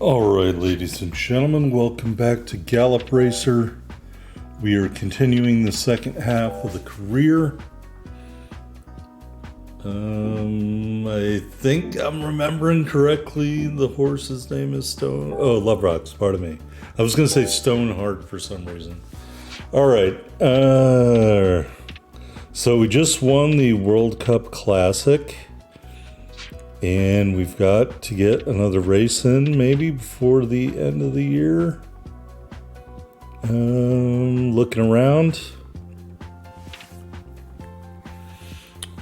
Alright, ladies and gentlemen, welcome back to Gallop Racer. We are continuing the second half of the career. I think I'm remembering correctly. The horse's name is Love Rocks, pardon me. I was going to say Stoneheart for some reason. Alright, so we just won the World Cup Classic. And we've got to get another race in maybe before the end of the year. Looking around.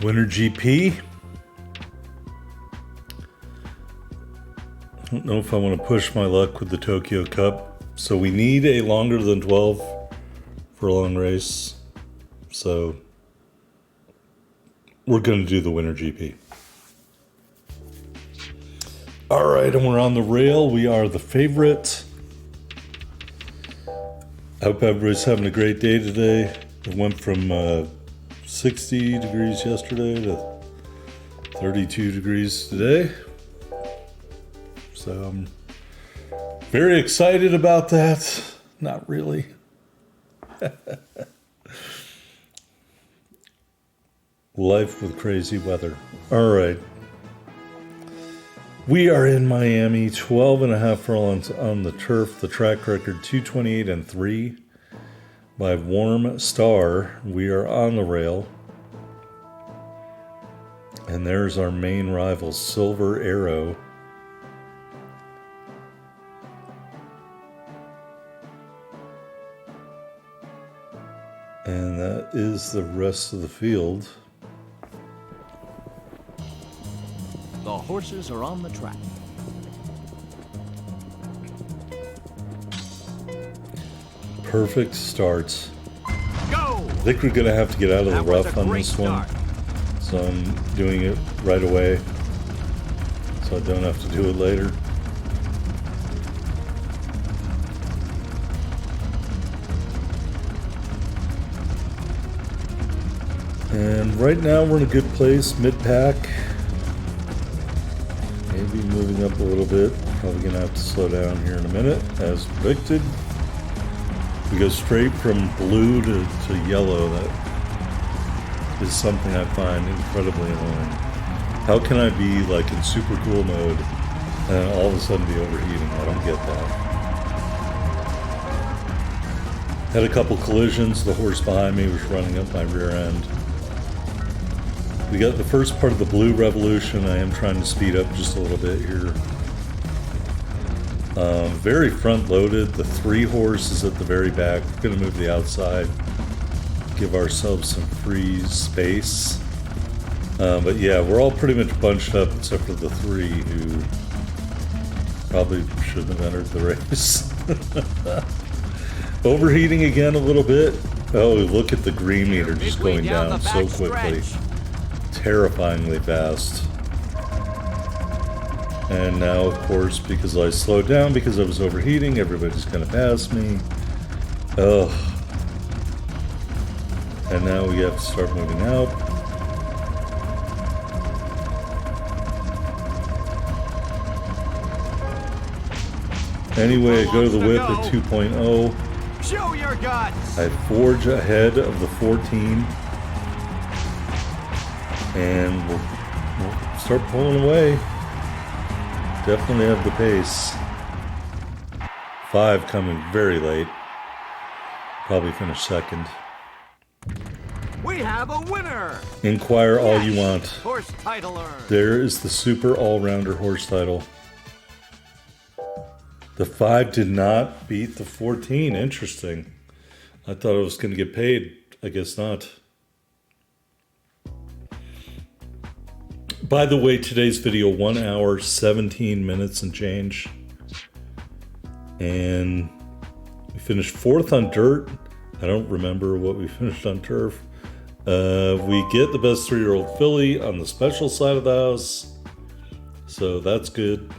Winter GP. I don't know if I want to push my luck with the Tokyo Cup. So we need a longer than 12 furlong race. So we're going to do the Winter GP. All right, and we're on the rail. We are the favorite. I hope everybody's having a great day today. It went from 60 degrees yesterday to 32 degrees today. So I'm very excited about that. Not really. Life with crazy weather. All right. We are in Miami, 12.5 furlongs on the turf. The track record 2:28.3 by Warm Star. We are on the rail. And there's our main rival, Silver Arrow. And that is the rest of the field. The horses are on the track. Perfect start. Go! I think we're going to have to get out of the rough on this one. So I'm doing it right away. So I don't have to do it later. And right now we're in a good place, mid-pack. Maybe moving up a little bit. Probably going to have to slow down here in a minute, as predicted. We go straight from blue to yellow. That is something I find incredibly annoying. How can I be like in super cool mode and all of a sudden be overheating? I don't get that. Had a couple collisions. The horse behind me was running up my rear end. We got the first part of the blue revolution. I am trying to speed up just a little bit here. Very front loaded. The 3 horse is at the very back. We're going to move the outside. Give ourselves some free space. But yeah, we're all pretty much bunched up except for the 3 who probably shouldn't have entered the race. Overheating again a little bit. Oh, look at the green meter just going down so quickly. Terrifyingly fast. And now, of course, because I slowed down because I was overheating, everybody's gonna pass me. Ugh. And now we have to start moving out. Anyway, I go to the whip at 2.0. Show your guts. I forge ahead of the 14. And we'll start pulling away. Definitely have the pace. 5 coming very late. Probably finish second. We have a winner. Inquire all you want. Horse title earned. There is the super all-rounder horse title. The 5 did not beat the 14. Interesting. I thought I was going to get paid. I guess not. By the way, today's video, 1 hour, 17 minutes and change. And we finished 4th on dirt. I don't remember what we finished on turf. We get the best 3-year-old filly on the special side of the house. So that's good.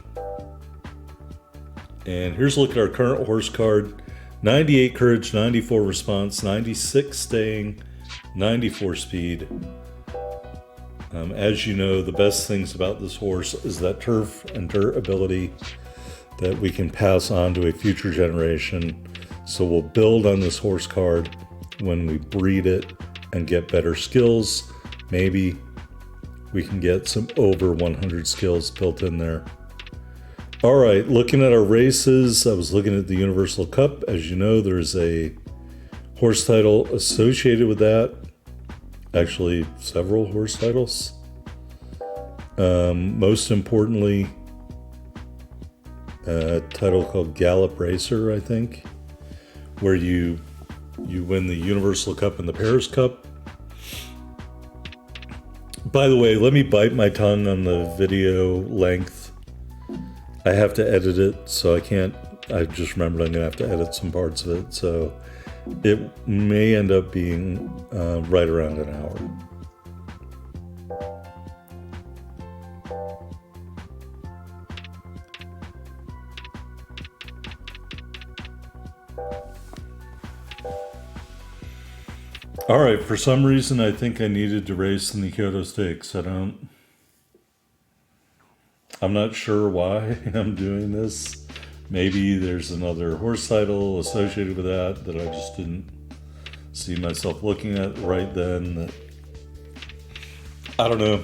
And here's a look at our current horse card. 98 courage, 94 response, 96 staying, 94 speed. As you know, the best things about this horse is that turf and dirt ability. that we can pass on to a future generation. So we'll build on this horse card when we breed it and get better skills. Maybe we can get some over 100 skills built in there. All right, looking at our races, I was looking at the Universal Cup. As you know, there's a horse title associated with that. Actually, several horse titles. Most importantly, a title called Gallop Racer, I think, where you win the Universal Cup and the Paris Cup. By the way, let me bite my tongue on the video length. I have to edit it, so I can't. I just remembered I'm gonna have to edit some parts of it, so it may end up being right around an hour. All right, for some reason I think I needed to race in the Kyoto Stakes. I'm not sure why I'm doing this. Maybe there's another horse title associated with that I just didn't see myself looking at right then. I don't know.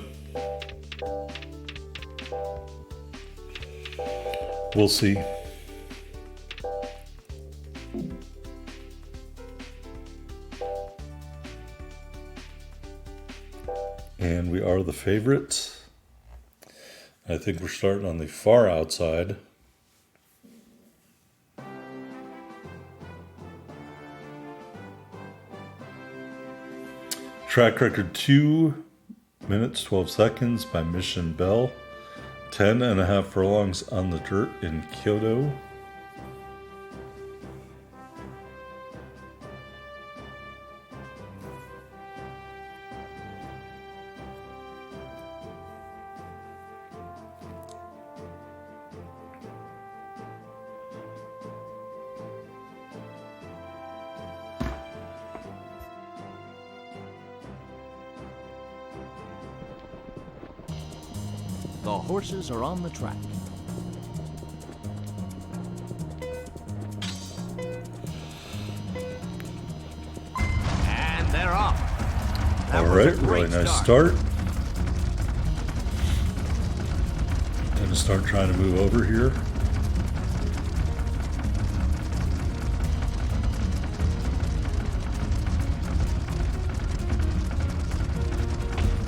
We'll see. And we are the favorites. I think we're starting on the far outside. Track record 2 minutes 12 seconds by Mission Bell. 10.5 furlongs on the dirt in Kyoto. The horses are on the track. And they're off. All right, really nice start. Gonna start trying to move over here.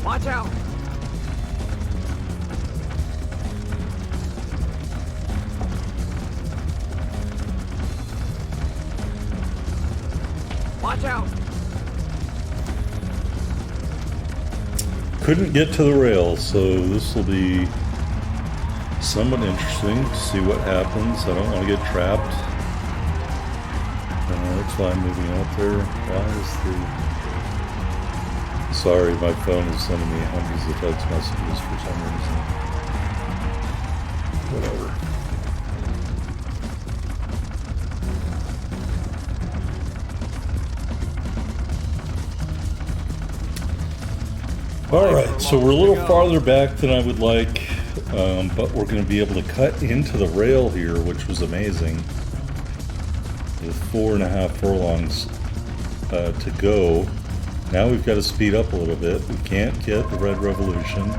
Watch out. Watch out. Couldn't get to the rail, so this will be somewhat interesting to see what happens. I don't want to get trapped. That's why I'm moving out there. Why is the... Sorry, my phone is sending me hundreds of text messages for some reason. Whatever. All right, so we're a little farther back than I would like, but we're going to be able to cut into the rail here, which was amazing. With 4.5 furlongs to go. Now we've got to speed up a little bit. We can't get the Red Revolution.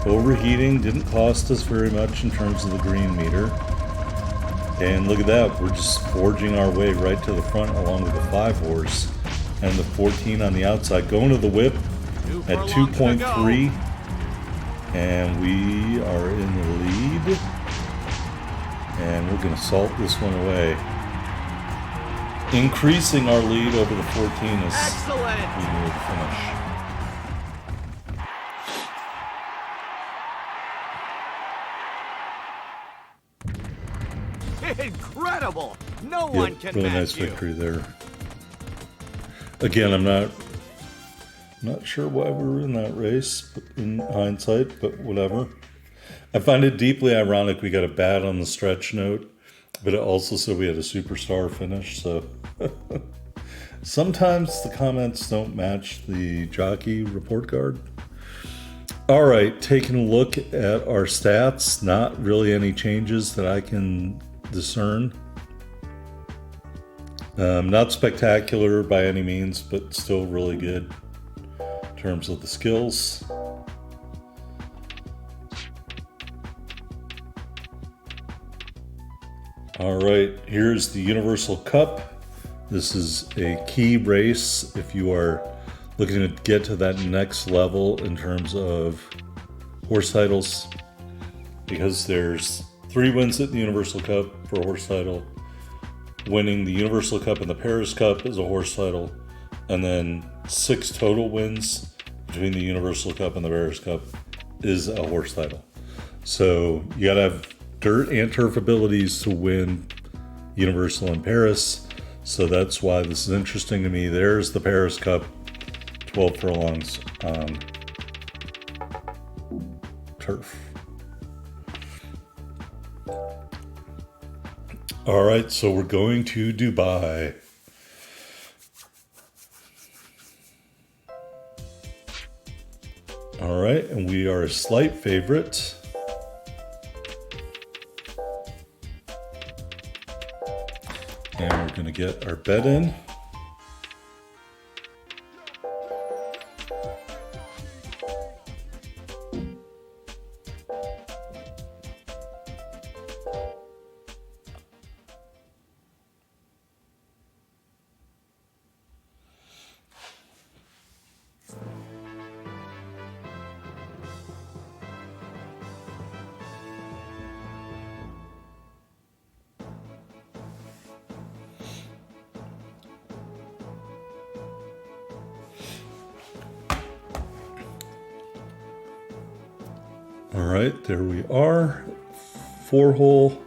Overheating didn't cost us very much in terms of the green meter. And look at that, we're just forging our way right to the front along with the 5 horse and the 14 on the outside. Going to the whip at 2.3, and we are in the lead, and we're going to salt this one away, increasing our lead over the 14 as Excellent. we near the finish. Incredible. No one can Really match nice you. victory there. Again, I'm not sure why we were in that race in hindsight, but whatever. I find it deeply ironic we got a bad on the stretch note, but it also said we had a superstar finish, so sometimes the comments don't match the jockey report card. All right, taking a look at our stats, not really any changes that I can discern. Not spectacular by any means, but still really good in terms of the skills. All right, here's the Universal Cup. This is a key race if you are looking to get to that next level in terms of horse titles, because there's 3 wins at the Universal Cup for a horse title. Winning the Universal Cup and the Paris Cup is a horse title, and then 6 total wins between the Universal Cup and the Paris Cup is a horse title. So you gotta have dirt and turf abilities to win Universal and Paris. So that's why this is interesting to me. There's the Paris Cup, 12 furlongs on turf. All right, so we're going to Dubai. All right, and we are a slight favorite. And we're going to get our bet in. All right, there we are. 4-hole.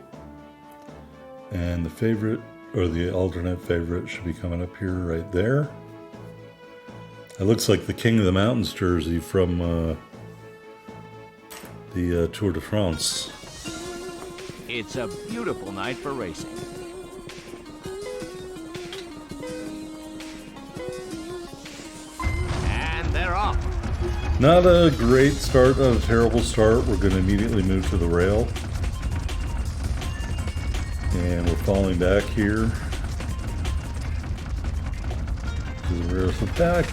And the favorite, or the alternate favorite, should be coming up here right there. It looks like the King of the Mountains jersey from the Tour de France. It's a beautiful night for racing. And they're off. Not a great start, not a terrible start. We're going to immediately move to the rail. And we're falling back here to the rear of the pack.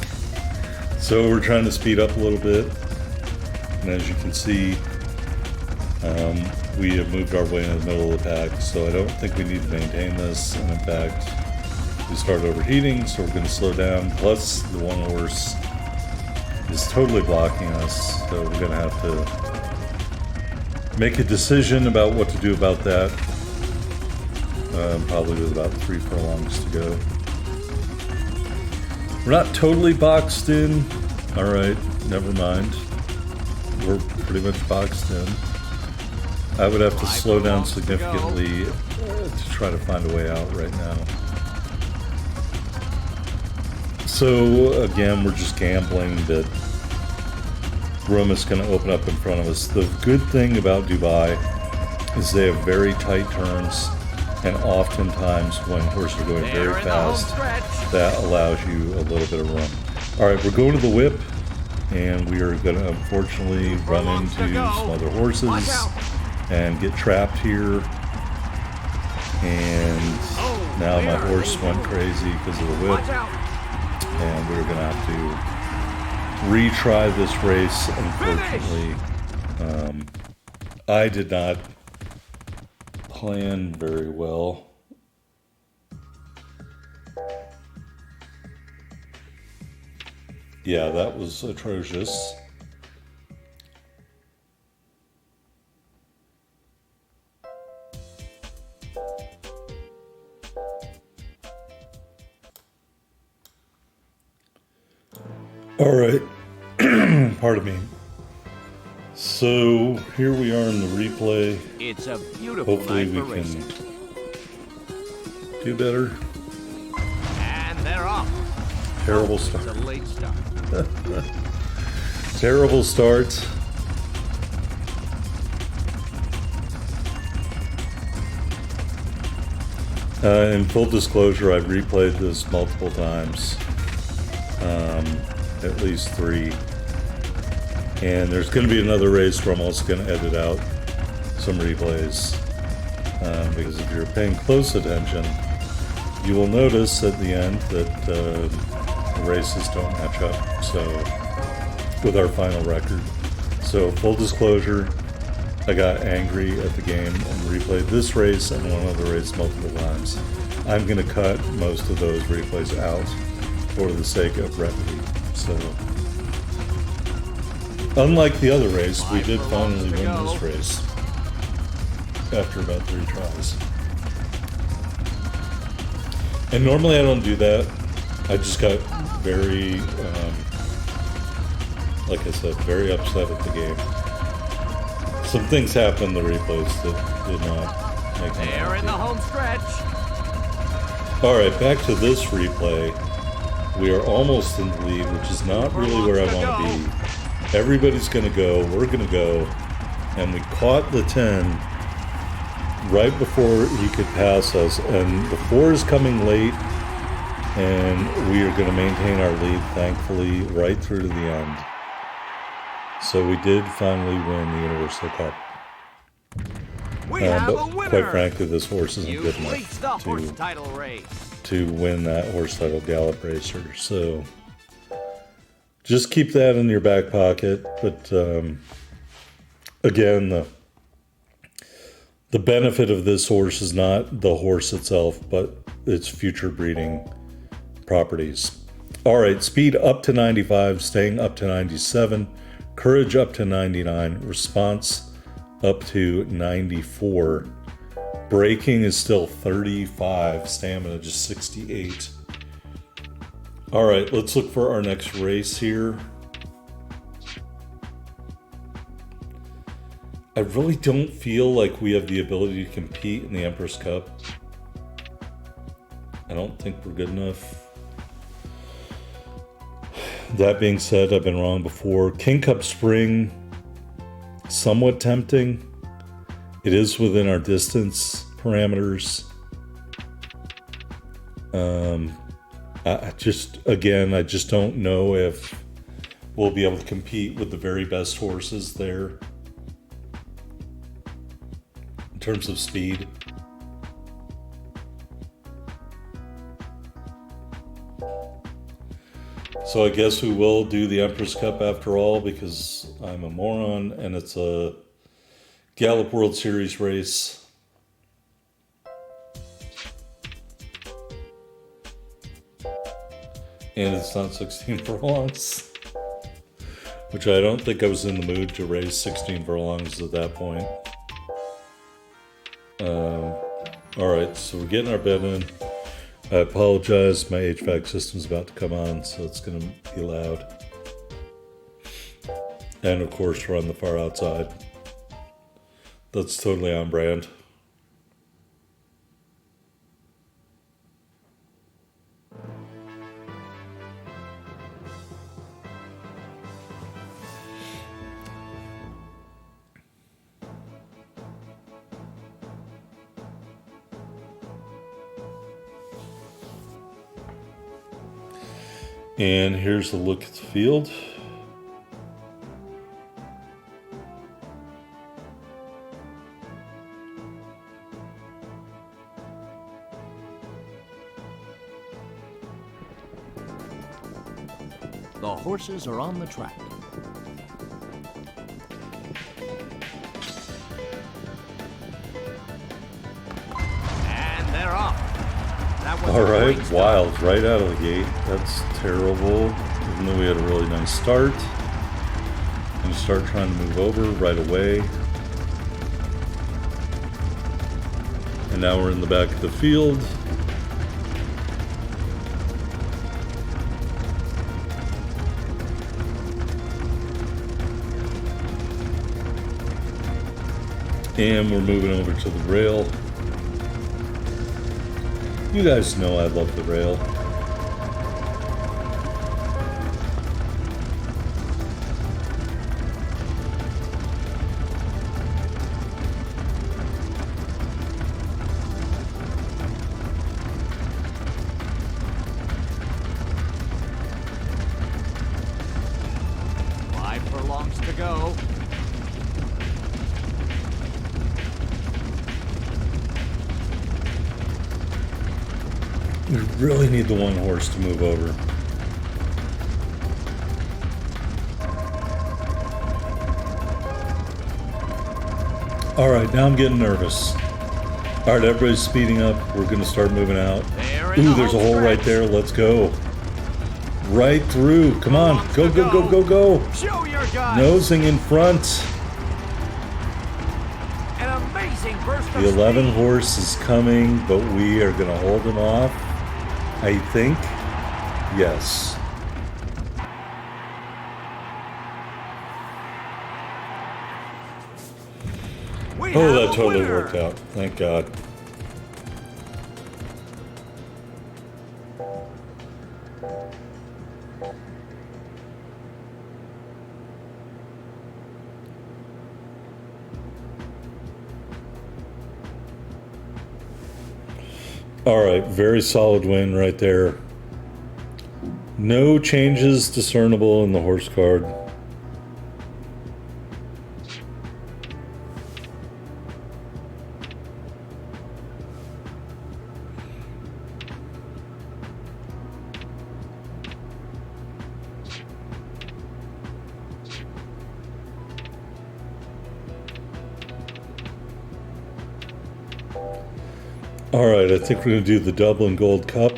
So we're trying to speed up a little bit. And as you can see, we have moved our way into the middle of the pack. So I don't think we need to maintain this. And in fact, we started overheating, so we're going to slow down. Plus, the one horse is totally blocking us, so we're gonna have to make a decision about what to do about that. Probably with about 3 furlongs to go. We're not totally boxed in. All right, never mind. We're pretty much boxed in. I would have to slow down significantly to try to find a way out right now. So again, we're just gambling that room is going to open up in front of us. The good thing about Dubai is they have very tight turns, and oftentimes when horses are going very fast, that allows you a little bit of room. All right, we're going to the whip, and we are going to unfortunately run into some other horses and get trapped here. And now my horse went crazy because of the whip. And we're going to have to retry this race, unfortunately. I did not plan very well. Yeah, that was atrocious. All right, pardon me. So here we are in the replay. It's a beautiful Hopefully night for we racing. can do better. And they're off. Terrible It's start. a late start. Terrible start. In full disclosure, I've replayed this multiple times. At least 3. And there's going to be another race where I'm also going to edit out some replays. Because if you're paying close attention, you will notice at the end that the races don't match up. So, with our final record. So, full disclosure, I got angry at the game and replayed this race and one other race multiple times. I'm going to cut most of those replays out for the sake of brevity. So, unlike the other race, we did finally win this race after about 3 tries. And normally I don't do that. I just got very, like I said, very upset at the game. Some things happened in the replays that did not make me They're in the home stretch. Alright, back to this replay. We are almost in the lead, which is not really where I want to be. Everybody's going to go, we're going to go, and we caught the 10 right before he could pass us, and the 4 is coming late, and we are going to maintain our lead, thankfully, right through to the end. So we did finally win the Universal Cup. We have a but winner. quite frankly, this horse isn't You've good reached the enough horse title race. to win that horse title Gallop Racer. So just keep that in your back pocket. But again, the benefit of this horse is not the horse itself, but its future breeding properties. All right, speed up to 95, staying up to 97, courage up to 99, response up to 94. Braking is still 35, stamina just 68. All right, let's look for our next race here. I really don't feel like we have the ability to compete in the Empress Cup. I don't think we're good enough. That being said, I've been wrong before. King Cup Spring, somewhat tempting. It is within our distance parameters. I just don't know if we'll be able to compete with the very best horses there in terms of speed. So I guess we will do the Empress Cup after all, because I'm a moron and it's a Gallop World Series race. And it's not 16 furlongs, which I don't think I was in the mood to race 16 furlongs at that point. Alright, so we're getting our bed in. I apologize, my HVAC system's about to come on, so it's going to be loud. And of course, we're on the far outside. That's totally on brand. And here's a look at the field. The horses are on the track. And they're off. That was All a right, great start. Wild right out of the gate. That's terrible. Even though we had a really nice start. And start trying to move over right away. And now we're in the back of the field. And we're moving over to the rail. You guys know I love the rail. go. We really need the one horse to move over. All right, now I'm getting nervous. All right, everybody's speeding up. We're gonna start moving out. Ooh, there's a hole right there. Let's go. Right through. Come on. Go, go, go, go, go. Show your guys. Nosing in front. An amazing burst of The 11 speed. horse is coming, but we are gonna hold him off. I think. Yes. We Oh, have that a totally winner. worked out. Thank God. All right, very solid win right there. No changes discernible in the horse card. All right, I think we're going to do the Dublin Gold Cup.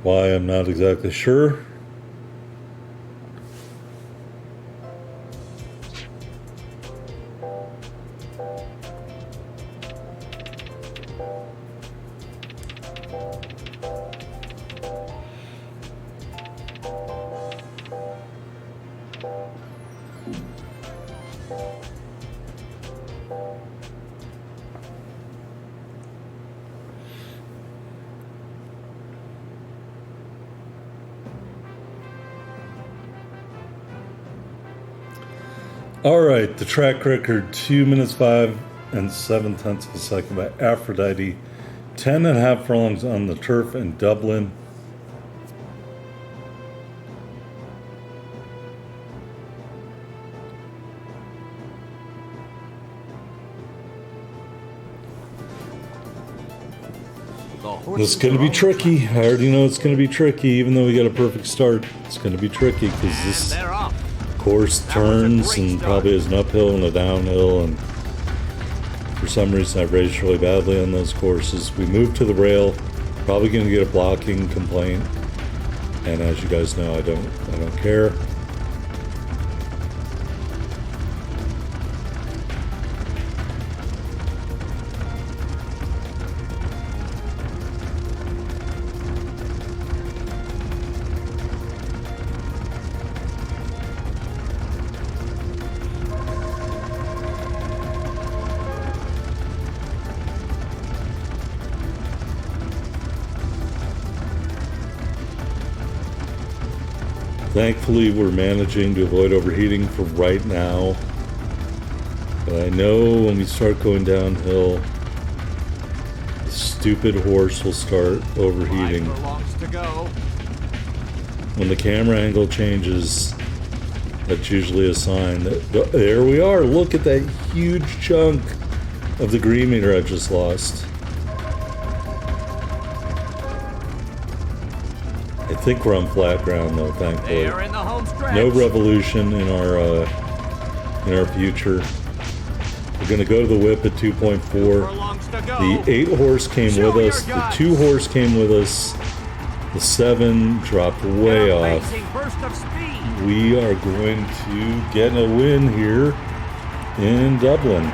Why, I'm not exactly sure. All right, the track record, 2 minutes 5 and 7/10 of a second by Aphrodite. 10.5 furlongs on the turf in Dublin. This is going to be tricky. I already know it's going to be tricky, even though we got a perfect start. It's going to be tricky because this They're off. course turns and probably is an uphill and a downhill, and for some reason I've raced really badly on those courses. We moved to the rail, probably going to get a blocking complaint, and as you guys know, I don't care. Thankfully, we're managing to avoid overheating for right now. But I know when we start going downhill, the stupid horse will start overheating. 5 furlongs to go. When the camera angle changes, that's usually a sign that, there we are, look at that huge chunk of the green meter I just lost. I think we're on flat ground though, thankfully. They are in the home stretch. No revolution in our future. We're gonna go to the whip at 2.4. Furlongs to go. The 8 horse came Show with us. your The guts. 2 horse came with us. The 7 dropped way An off. amazing burst of speed. We are going to get a win here in Dublin.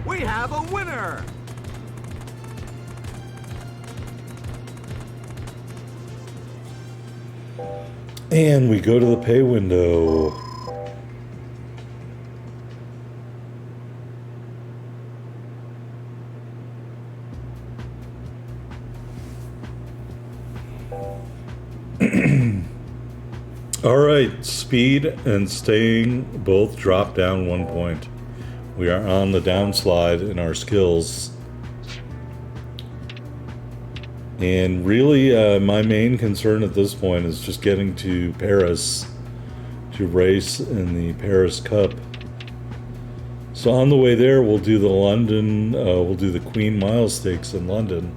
We have a winner. And we go to the pay window. All right, speed and staying both drop down 1 point. We are on the downslide in our skills. And really, my main concern at this point is just getting to Paris to race in the Paris Cup. So on the way there, we'll do the London, we'll do the Queen Mile Stakes in London.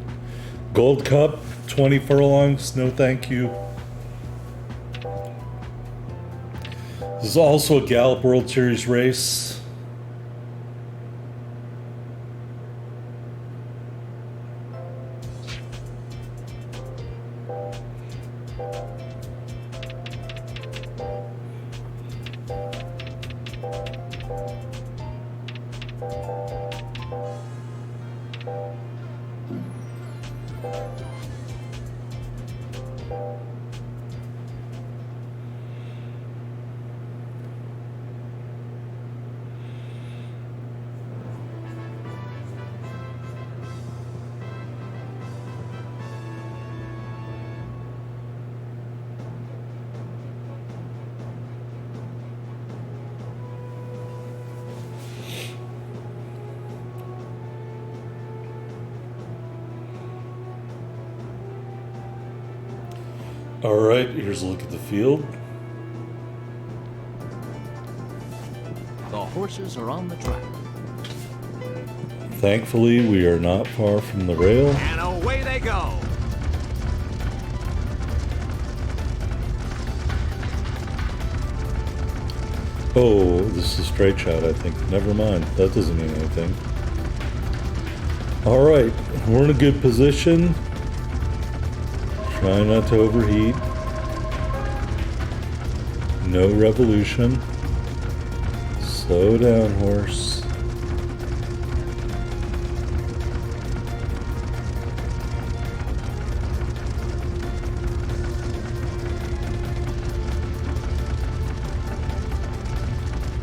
Gold Cup, 20 furlongs, no thank you. This is also a Gallop World Series race. All right, here's a look at the field. The horses are on the track. Thankfully, we are not far from the rail. And away they go. Oh, this is a straight shot, I think. Never mind. That doesn't mean anything. All right, we're in a good position. Try not to overheat. No revolution. Slow down, horse.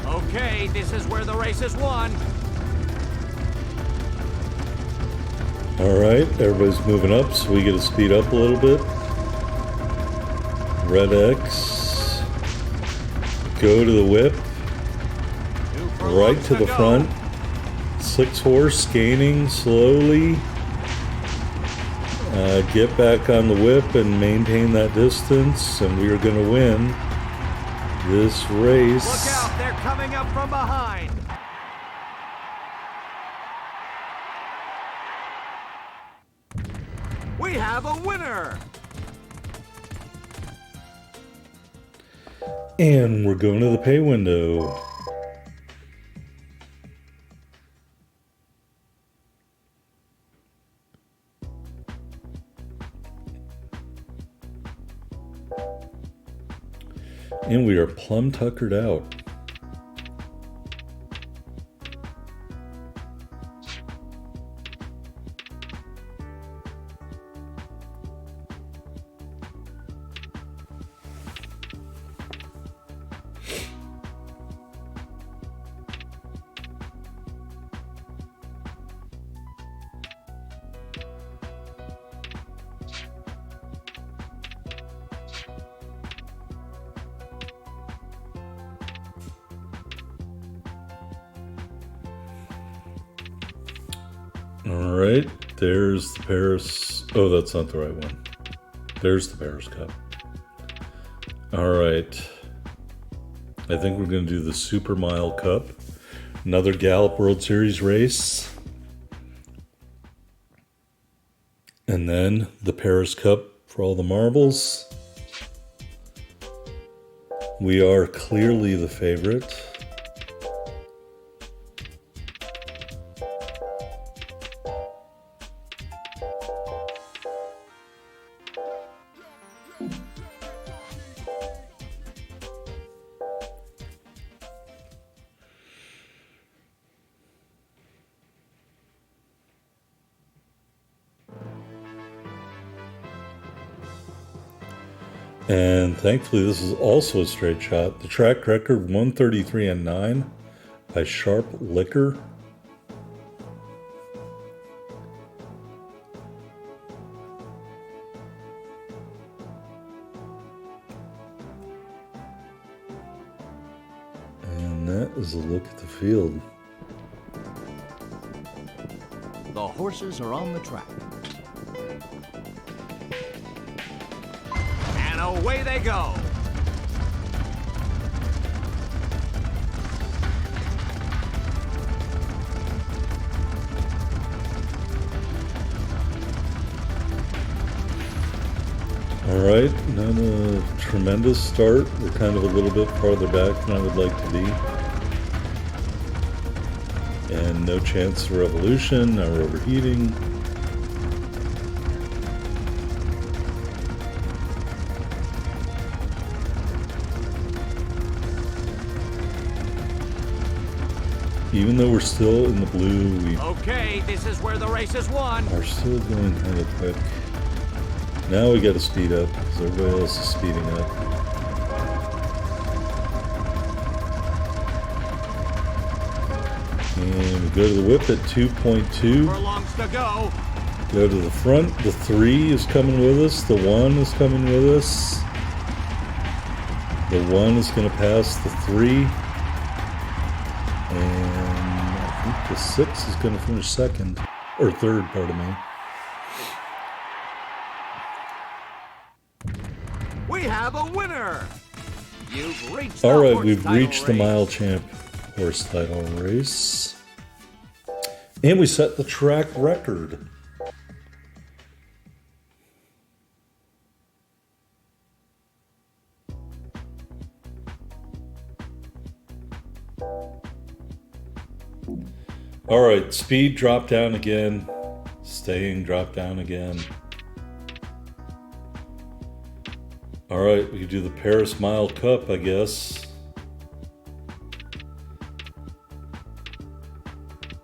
Okay, this is where the race is won. All right, everybody's moving up, so we get to speed up a little bit. Red X. Go to the whip. Right to the front. 6 horse, gaining slowly. Get back on the whip and maintain that distance, and we are going to win this race. Look out, they're coming up from behind. We have a winner. And we're going to the pay window. And we are plumb tuckered out. All right, there's the Paris. Oh, that's not the right one. There's the Paris Cup. All right. I think we're going to do the Super Mile Cup. Another Gallop World Series race. And then the Paris Cup for all the marbles. We are clearly the favorite. And thankfully, this is also a straight shot. The track record 133-9 by Sharp Liquor. And that is a look at the field. The horses are on the track. And away they go. All right, not a tremendous start. We're kind of a little bit farther back than I would like to be. And no chance for revolution or overheating. Even though we're still in the blue, we Okay, this is where the race is won. are still going kind of quick. Now we got to speed up because everybody else is speeding up. And we go to the whip at 2.2. Furlongs to go. Go to the front. The 3 is coming with us. The 1 is coming with us. The 1 is going to pass the 3. And I think the 6 is going to finish second. Or third, pardon me. We have a winner. You've reached All the right, horse we've title reached the race. mile champ horse title race. And we set the track record. All right, speed drop down again. Staying drop down again. All right, we can do the Paris Mile Cup, I guess.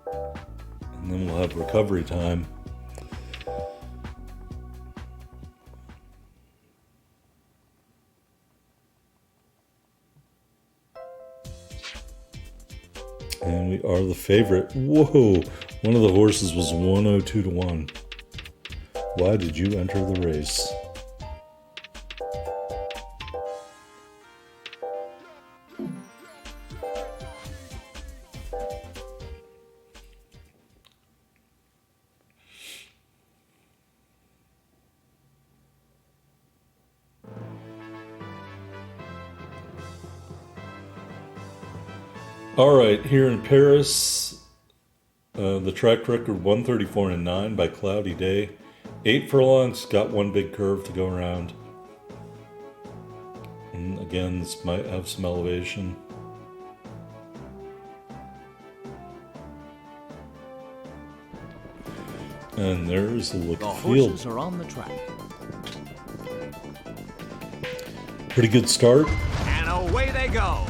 And then we'll have recovery time. And we are the favorite. Whoa, one of the horses was 102 to 1. Why did you enter the race? All right, here in Paris, the track record 134 and 9 by Cloudy Day. 8 furlongs, got one big curve to go around. And again, this might have some elevation. And there's the look The of the field. horses are on the track. Pretty good start. And away they go.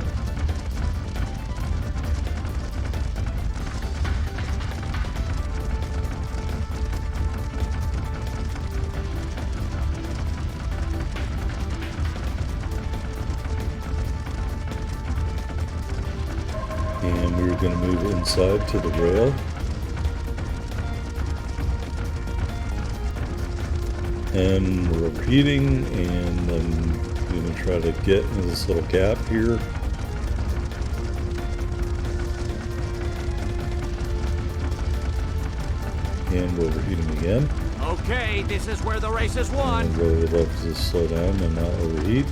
And we're going to move inside to the rail. And we're overheating, and I'm going to try to get into this little gap here. And we're overheating again. Okay, this is where the race is won. And really would love to slow down and not overheat.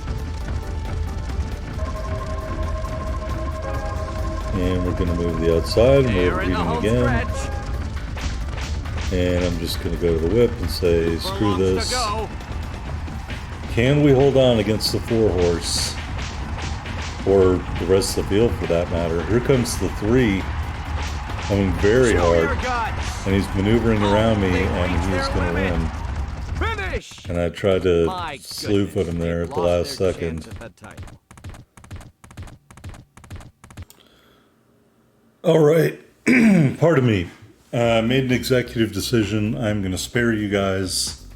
And we're going to move to the outside, and we're They're in the overheating home again. stretch. And I'm just going to go to the whip and say, screw Furlongs to this. go. Can we hold on against the 4-horse? Or the rest of the field for that matter. Here comes the 3 coming very Show your hard. guts. And he's maneuvering around me, They and reached he's their going to limit. win. Finish. And I tried to My slew foot him goodness, there they've at the lost last their second. chance at the title. All right. Pardon me. Made an executive decision. I'm going to spare you guys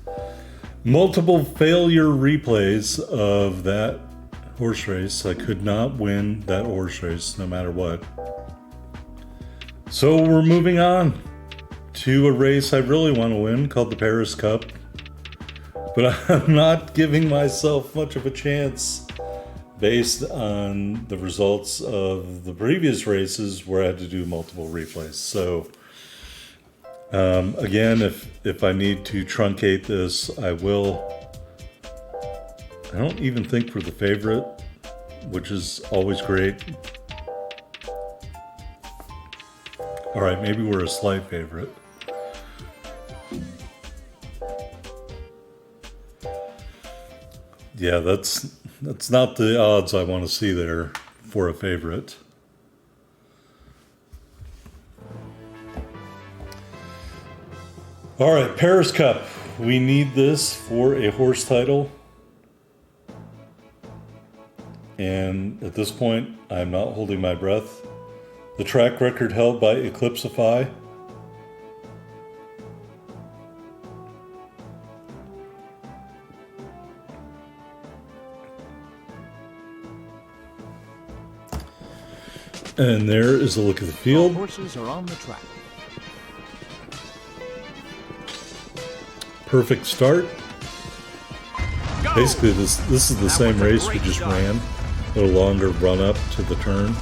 multiple failure replays of that horse race. I could not win that horse race no matter what. So we're moving on to a race I really want to win called the Paris Cup. But I'm not giving myself much of a chance based on the results of the previous races where I had to do multiple replays. So again, if I need to truncate this, I will. I don't even think we're the favorite, which is always great. All right, maybe we're a slight favorite. Yeah, that's not the odds I want to see there for a favorite. All right, Paris Cup. We need this for a horse title. And at this point, I'm not holding my breath. The track record held by Eclipsify. And there is a look at the field. All horses are on the track. Perfect start. Go! Basically, this is the same race we just ran. A little longer run up to the turn.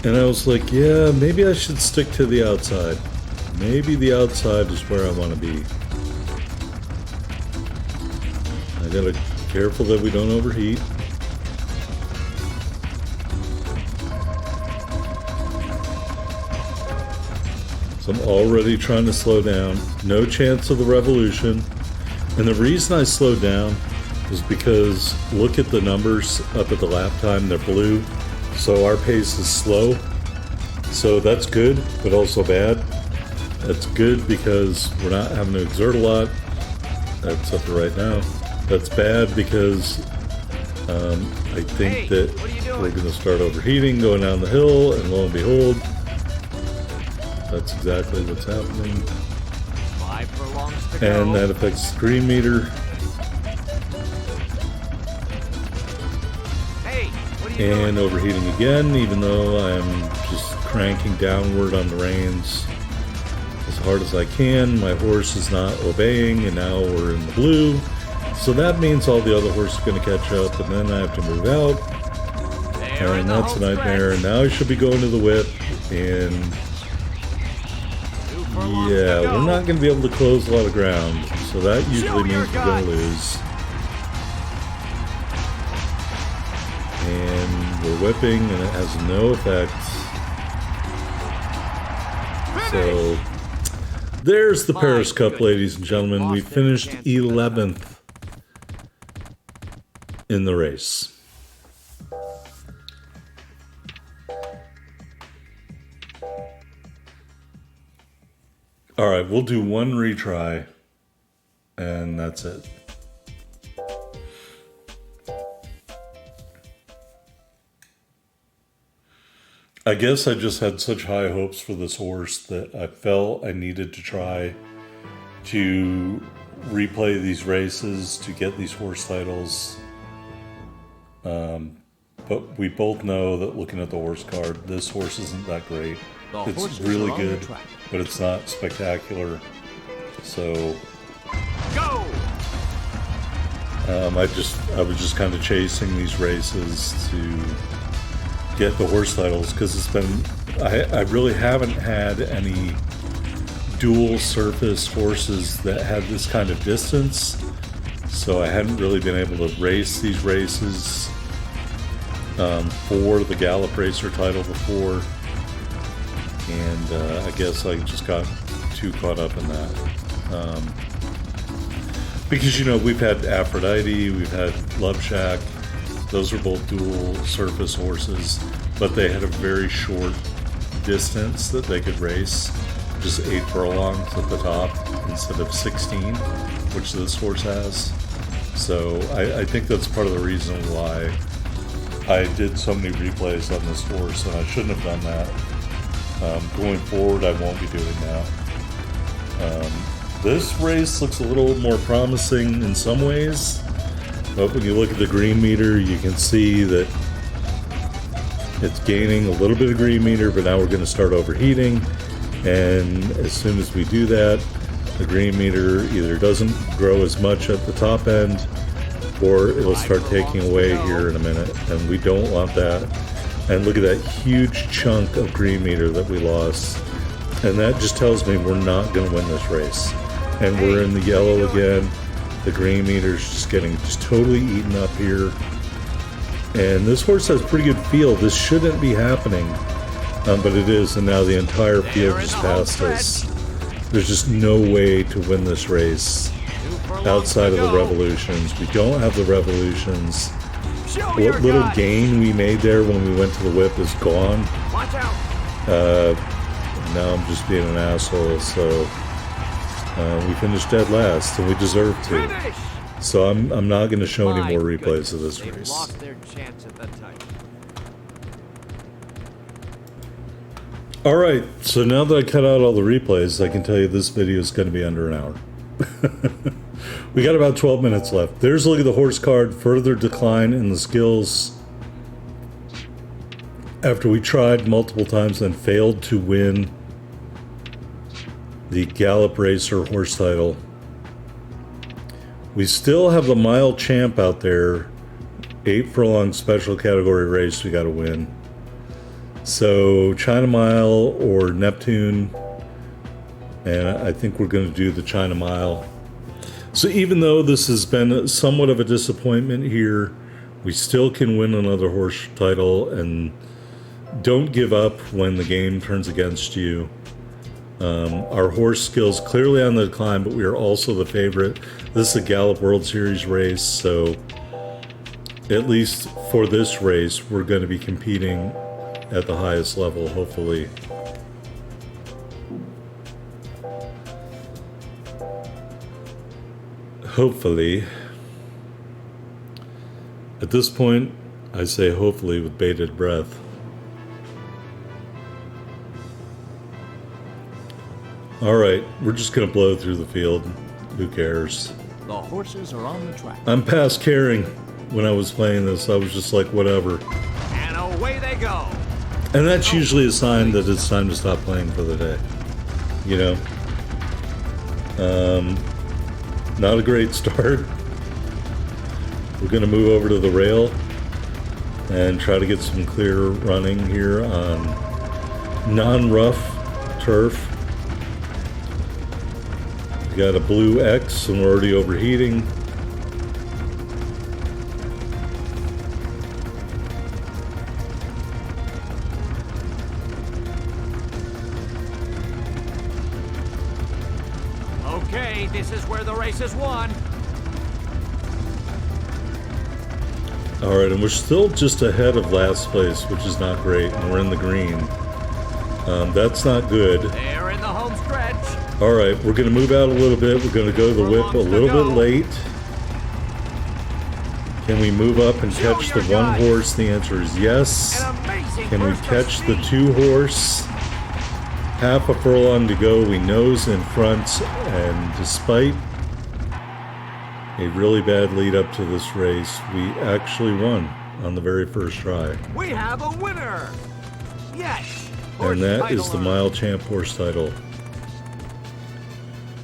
And I was like, yeah, maybe I should stick to the outside. Maybe the outside is where I want to be. I gotta be careful that we don't overheat. So I'm already trying to slow down. No chance of the revolution. And the reason I slowed down is because look at the numbers up at the lap time, they're blue. So our pace is slow. So that's good, but also bad. That's good because we're not having to exert a lot. That's up to right now. That's bad because I think that we're going to start overheating, going down the hill, and lo and behold, that's exactly what's happening. 5 furlongs to go. And that affects the green meter. And overheating again, even though I'm just cranking downward on the reins as hard as I can. My horse is not obeying, and now we're in the blue. So that means all the other horses are going to catch up, and then I have to move out. And that's a nightmare. And now I should be going to the whip, and yeah, we're not going to be able to close a lot of ground. So that usually means we're going to lose. And we're whipping, and it has no effect. So there's the Paris Cup, ladies and gentlemen. We finished 11th in the race. All right, we'll do one retry, and that's it. I guess I just had such high hopes for this horse that I felt I needed to try to replay these races to get these horse titles. But we both know that looking at the horse card, this horse isn't that great. It's really good, but it's not spectacular. So Go! I was just kind of chasing these races to get the horse titles because it's been I really haven't had any dual surface horses that had this kind of distance, so I hadn't really been able to race these races for the Gallop Racer title before, and I guess I just got too caught up in that because we've had Aphrodite, we've had Love Shack. Those are both dual surface horses, but they had a very short distance that they could race, just 8 furlongs at the top instead of 16, which this horse has. So I think that's part of the reason why I did so many replays on this horse, and I shouldn't have done that. Going forward, I won't be doing that. This race looks a little more promising in some ways. But when you look at the green meter, you can see that it's gaining a little bit of green meter, but now we're going to start overheating. And as soon as we do that, the green meter either doesn't grow as much at the top end, or it'll start taking away here in a minute, and we don't want that. And look at that huge chunk of green meter that we lost, and that just tells me we're not going to win this race. And we're in the yellow again. The green meter's just getting totally eaten up here, and this horse has pretty good feel. This shouldn't be happening, but it is, and now the entire field just passed us. There's just no way to win this race outside of the revolutions. We don't have the revolutions. What little gain we made there when we went to the whip is gone. Now I'm just being an asshole, so we finished dead last, and we deserve to. So I'm not going to show any more replays of this race. Lost their chance at the title. Alright, so now that I cut out all the replays, I can tell you this video is going to be under an hour. We got about 12 minutes left. There's a look at the horse card. Further decline in the skills. After we tried multiple times and failed to win the Gallop Racer horse title. We still have the mile champ out there. 8 furlong special category race we got to win. So China Mile or Neptune, and I think we're going to do the China Mile. So even though this has been somewhat of a disappointment here, we still can win another horse title, and don't give up when the game turns against you. Our horse skills clearly on the decline, but we are also the favorite. This is a Gallop World Series race, so at least for this race, we're going to be competing at the highest level, hopefully. Hopefully. At this point, I say hopefully with bated breath. Alright, we're just going to blow through the field. Who cares? The horses are on the track. I'm past caring. When I was playing this, I was just like, whatever. And away they go. And that's usually a sign that it's time to stop playing for the day. You know? Not a great start. We're going to move over to the rail and try to get some clear running here on non-rough turf. We got a blue X and we're already overheating. Okay, this is where the race is won. Alright, and we're still just ahead of last place, which is not great, and we're in the green. That's not good. They're in the home stretch. Alright, we're going to move out a little bit. We're going to go to the whip a little bit late. Can we move up and catch the one horse? The answer is yes. Can we catch the 2 horse? Half a furlong to go. We nose in front, and despite a really bad lead up to this race, we actually won on the very first try. We have a winner. Yes. And that is the Mile Champ horse title.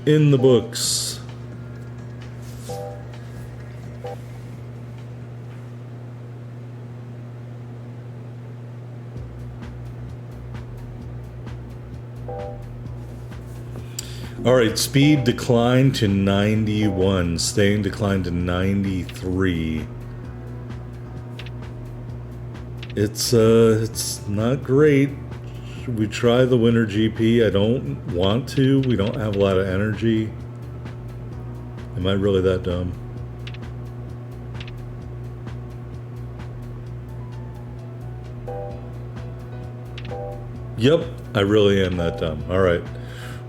In the books. Alright, speed declined to 91. Staying declined to 93. It's not great. Should we try the Winter GP? I don't want to. We don't have a lot of energy. Am I really that dumb? Yep, I really am that dumb. Alright.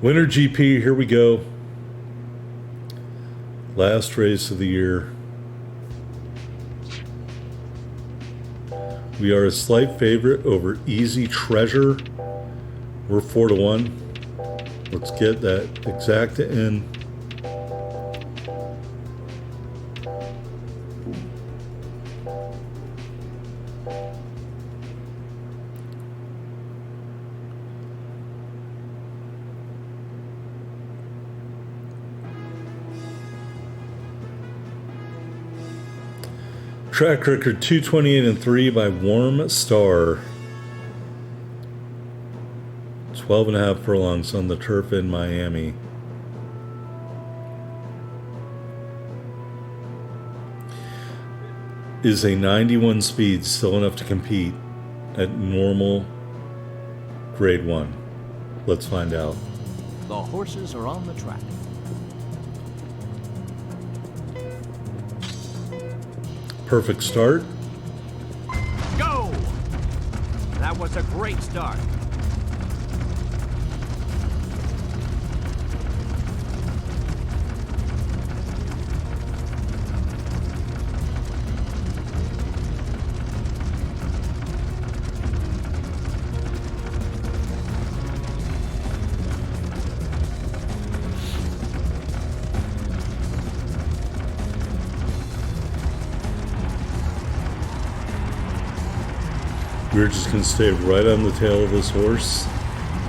Winter GP, here we go. Last race of the year. We are a slight favorite over Easy Treasure. We're 4-1. Let's get that exacta in. Track record 228-3 by Warm Star. 12.5 furlongs on the turf in Miami. Is a 91 speed still enough to compete at normal grade 1? Let's find out. The horses are on the track. Perfect start. Go! That was a great start. We're just going to stay right on the tail of this horse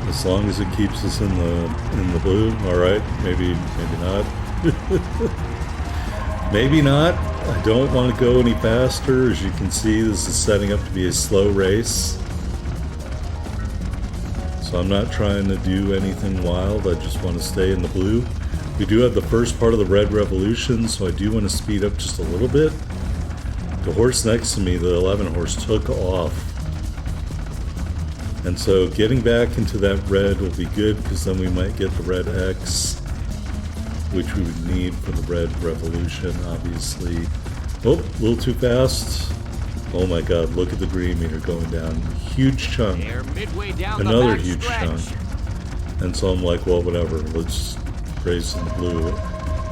as long as it keeps us in the blue. All right, maybe not. Maybe not. I don't want to go any faster. As you can see, this is setting up to be a slow race. So I'm not trying to do anything wild. I just want to stay in the blue. We do have the first part of the Red Revolution, so I do want to speed up just a little bit. The horse next to me, the 11 horse, took off. And so getting back into that red will be good, because then we might get the red X, which we would need for the Red Revolution, obviously. Oh, a little too fast. Oh my god, look at the green meter going down. Huge chunk. They're midway down Another the back huge stretch. chunk. And so I'm like, well, whatever. Let's race in the blue.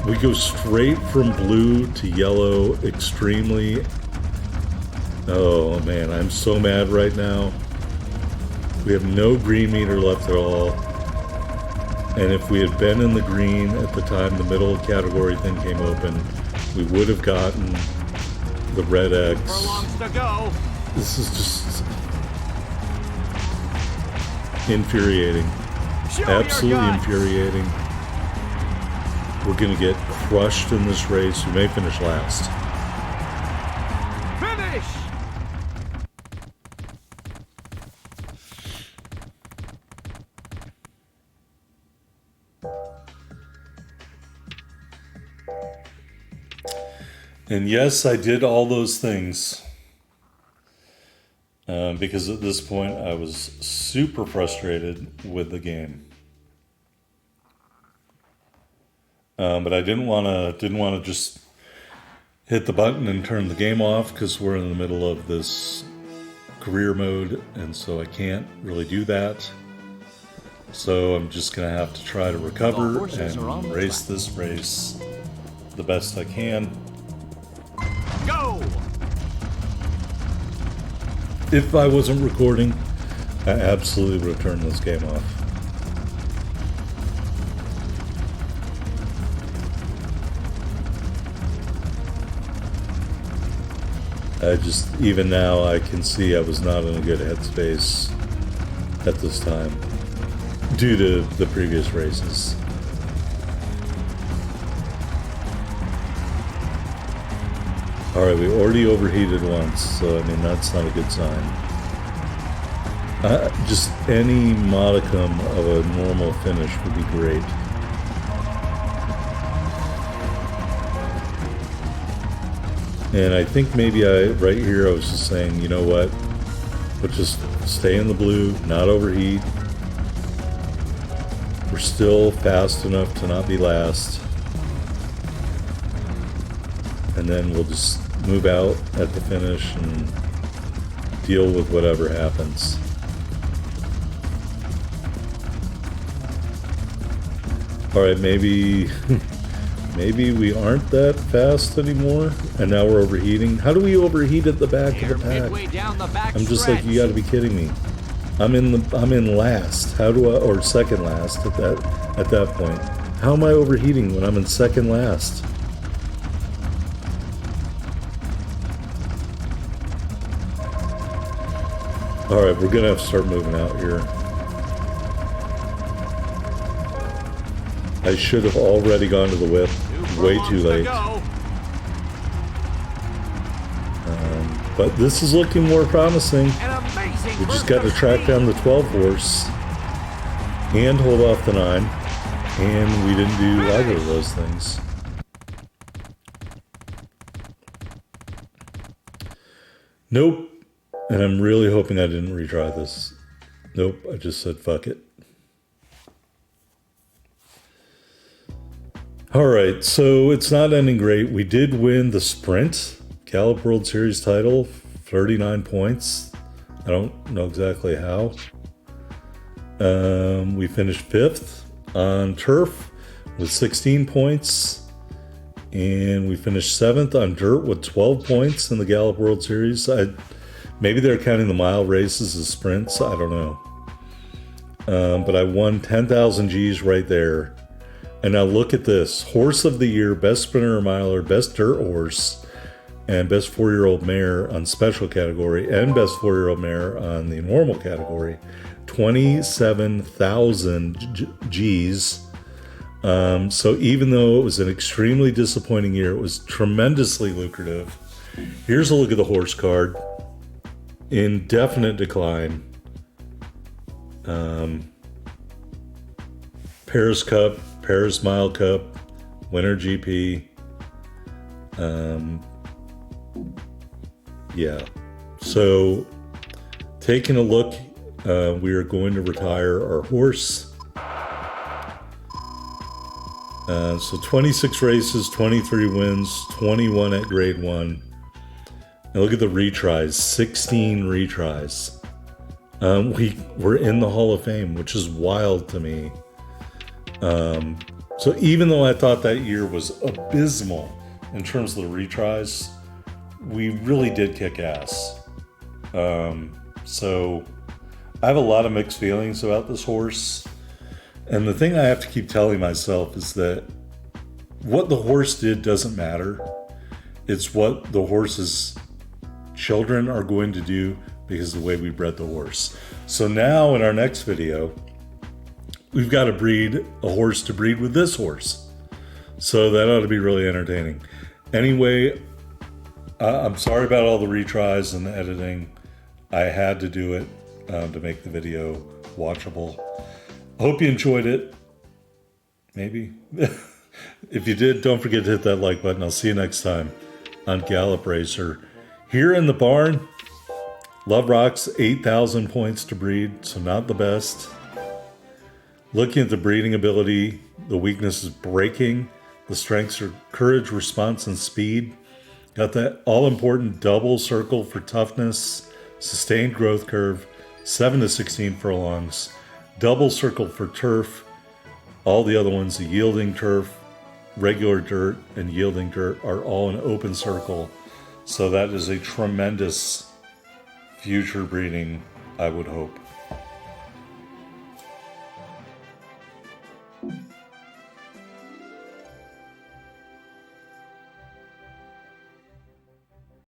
We go straight from blue to yellow extremely. Oh man, I'm so mad right now. We have no green meter left at all. And if we had been in the green at the time the middle category thing came open, we would have gotten the red X. Furlongs to go. This is just infuriating. Show your Absolutely guts. infuriating. We're going to get crushed in this race. We may finish last. Finish! And yes, I did all those things. Because at this point I was super frustrated with the game. But I didn't want to just hit the button and turn the game off, because we're in the middle of this career mode, and so I can't really do that. So I'm just gonna have to try to recover horses are on and the race track. this race the best I can. Go! If I wasn't recording, I absolutely would have turned this game off. Even now, I can see I was not in a good headspace at this time, due to the previous races. Alright, we already overheated once, so I mean, that's not a good sign. Just any modicum of a normal finish would be great. And I think maybe right here I was just saying, you know what, let's just stay in the blue, not overheat. We're still fast enough to not be last. And then we'll just move out at the finish and deal with whatever happens. Alright, maybe we aren't that fast anymore, and now we're overheating. How do we overheat at the back of the pack? Midway down the back I'm just stretch. like, you gotta be kidding me. I'm in last. How do I, or second last at that point? How am I overheating when I'm in second last? Alright, we're gonna have to start moving out here. I should have already gone to the whip. Way too late. But this is looking more promising. An amazing We just burst got to of track speed. down the 12 horse and hold off the 9. And we didn't do either of those things. Nope. And I'm really hoping I didn't retry this. Nope, I just said fuck it. All right, so it's not ending great. We did win the sprint Gallup World Series title, 39 points. I don't know exactly how. We finished 5th on turf with 16 points. And we finished 7th on dirt with 12 points in the Gallup World Series. Maybe they're counting the mile races as sprints. I don't know. But I won 10,000 G's right there. And now look at this. Horse of the Year, Best Sprinter or Miler, Best Dirt Horse, and Best 4-Year-Old Mare on Special category, and Best 4-Year-Old Mare on the Normal category. 27,000 G's. So even though it was an extremely disappointing year, it was tremendously lucrative. Here's a look at the horse card. In definite decline. Paris Cup, Paris Mile Cup, Winter GP. Yeah. So taking a look, we are going to retire our horse. So 26 races, 23 wins, 21 at grade 1. And look at the retries, 16 retries. We were in the Hall of Fame, which is wild to me. So even though I thought that year was abysmal in terms of the retries, we really did kick ass. So I have a lot of mixed feelings about this horse. And the thing I have to keep telling myself is that what the horse did doesn't matter. It's what the horse's children are going to do because of the way we bred the horse. So now in our next video, we've got to breed a horse to breed with this horse. So that ought to be really entertaining. Anyway, I'm sorry about all the retries and the editing. I had to do it to make the video watchable. I hope you enjoyed it. Maybe. If you did, don't forget to hit that like button. I'll see you next time on Gallup Racer. Here in the barn, Love Rock's 8,000 points to breed, so not the best. Looking at the breeding ability, the weakness is braking. The strengths are courage, response, and speed. Got that all-important double circle for toughness, sustained growth curve, 7 to 16 furlongs, double circle for turf. All the other ones, the yielding turf, regular dirt, and yielding dirt, are all an open circle. So that is a tremendous future breeding, I would hope.